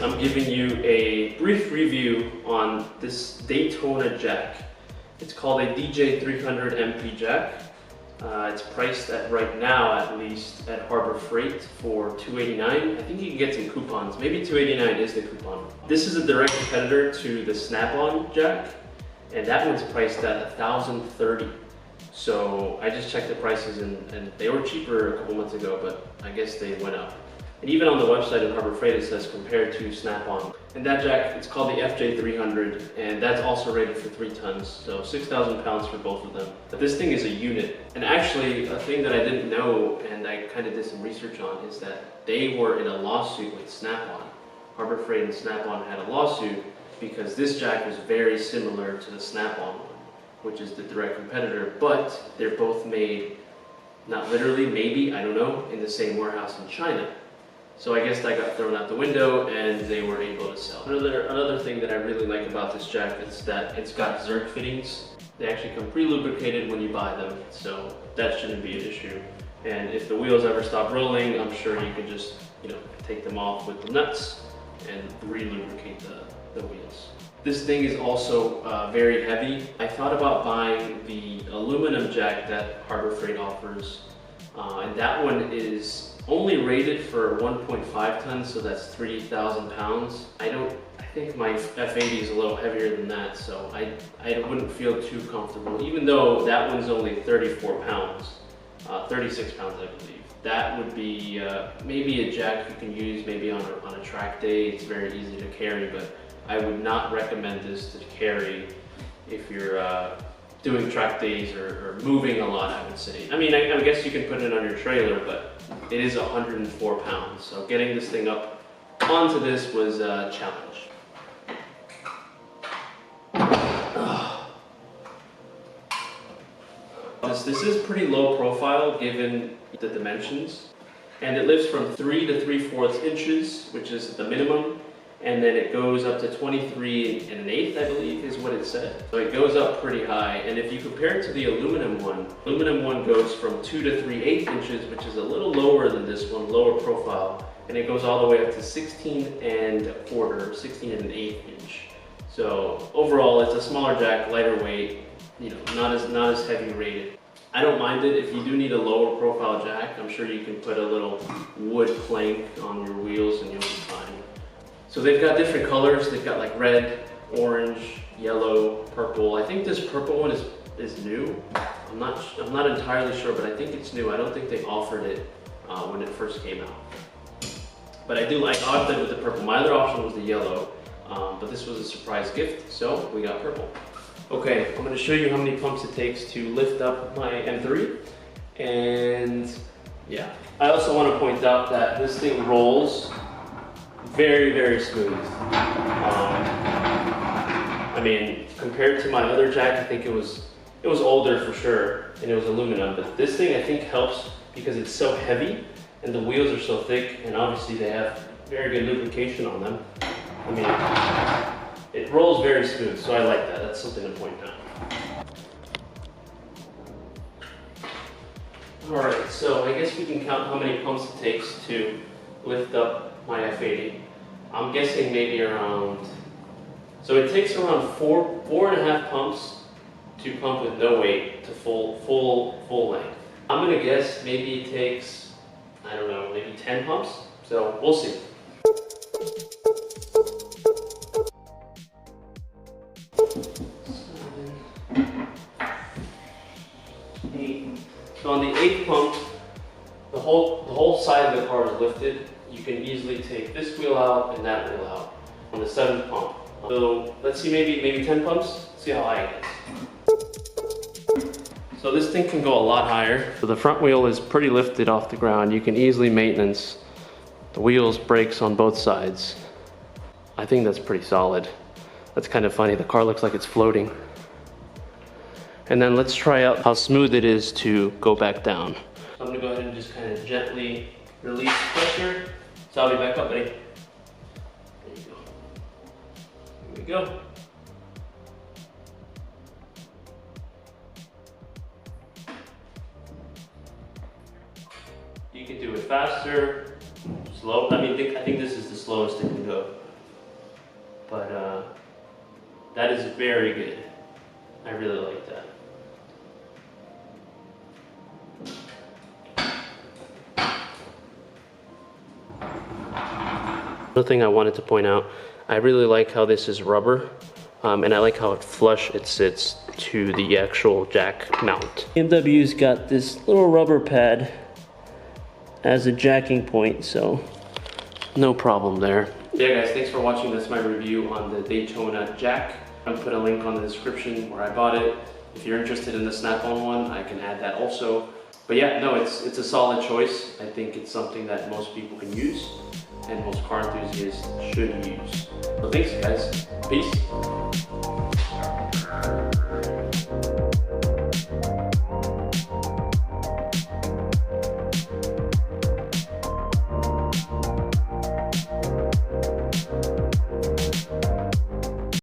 I'm giving you a brief review on this Daytona jack. It's called a DJ300 MP jack. It's priced at, right now at least, at Harbor Freight for $289. I think you can get some coupons. Maybe $289 is the coupon. This is a direct competitor to the Snap-on jack, and that one's priced at $1,030. So I just checked the prices and they were cheaper a couple months ago, but I guess they went up. And even on the website of Harbor Freight, it says compared to Snap-on. And that jack, it's called the FJ300, and that's also rated for 3 tons, so 6,000 pounds for both of them. But this thing is a unit. And actually, a thing that I didn't know, and I kind of did some research on, is that they were in a lawsuit with Snap-on. Harbor Freight and Snap-on had a lawsuit because this jack was very similar to the Snap-on one, which is the direct competitor, but they're both made, not literally, maybe, I don't know, in the same warehouse in China. So I guess that got thrown out the window and they were able to sell. Another thing that I really like about this jack is that it's got Zerk fittings. They actually come pre-lubricated when you buy them, so that shouldn't be an issue. And if the wheels ever stop rolling, I'm sure you can just, take them off with the nuts and re-lubricate the wheels. This thing is also very heavy. I thought about buying the aluminum jack that Harbor Freight offers, and that one is only rated for 1.5 tons, so that's 3,000 pounds. I think my F80 is a little heavier than that, so I wouldn't feel too comfortable, even though that one's only 34 pounds, 36 pounds I believe. That would be maybe a jack you can use maybe on a track day. It's very easy to carry, but I would not recommend this to carry if you're doing track days or moving a lot, I would say. I mean, I guess you can put it on your trailer, but it is 104 pounds. So getting this thing up onto this was a challenge. This is pretty low profile given the dimensions. And it lifts from 3 to 3/4 inches, which is the minimum. And then it goes up to 23 1/8, I believe is what it said. So it goes up pretty high. And if you compare it to the aluminum one goes from 2 to 3/8 inches, which is a little lower than this one, lower profile. And it goes all the way up to 16 1/4, 16 1/8 inch. So overall, it's a smaller jack, lighter weight, not as heavy rated. I don't mind it. If you do need a lower profile jack, I'm sure you can put a little wood plank on your wheels and you'll be fine. So they've got different colors. They've got like red, orange, yellow, purple. I think this purple one is new. I'm not entirely sure, but I think it's new. I don't think they offered it when it first came out. But I opted with the purple. My other option was the yellow, but this was a surprise gift, so we got purple. Okay, I'm going to show you how many pumps it takes to lift up my M3. And yeah, I also want to point out that this thing rolls very, very smooth. I mean, compared to my other jack, I think it was older for sure, and it was aluminum. But this thing I think helps because it's so heavy and the wheels are so thick, and obviously they have very good lubrication on them. I mean, it rolls very smooth, so I like that. That's something to point out. All right, so I guess we can count how many pumps it takes to lift up my F80. I'm guessing maybe around, so it takes around 4.5 pumps to pump with no weight to full length. I'm gonna guess maybe it takes, I don't know, maybe 10 pumps. So we'll see. 7, 8. So on the 8th pump, the whole side of the car is lifted. You can easily take this wheel out and that wheel out on the 7th pump. So let's see, maybe 10 pumps. See how high it gets. So this thing can go a lot higher. So the front wheel is pretty lifted off the ground. You can easily maintenance the wheels, brakes on both sides. I think that's pretty solid. That's kind of funny. The car looks like it's floating. And then let's try out how smooth it is to go back down. So I'm gonna go ahead and just kind of gently release pressure. So I'll be back up, buddy. There you go. Here we go. You can do it faster, slow. I think this is the slowest it can go. but that is very good. I really like that. Another thing I wanted to point out, I really like how this is rubber, and I like how flush it sits to the actual jack mount. BMW's got this little rubber pad as a jacking point, so no problem there. Yeah guys, thanks for watching. That's my review on the Daytona jack. I'll put a link on the description where I bought it. If you're interested in the snap-on one, I can add that also. But yeah, no, it's a solid choice. I think it's something that most people can use and most car enthusiasts should use. So thanks guys, peace.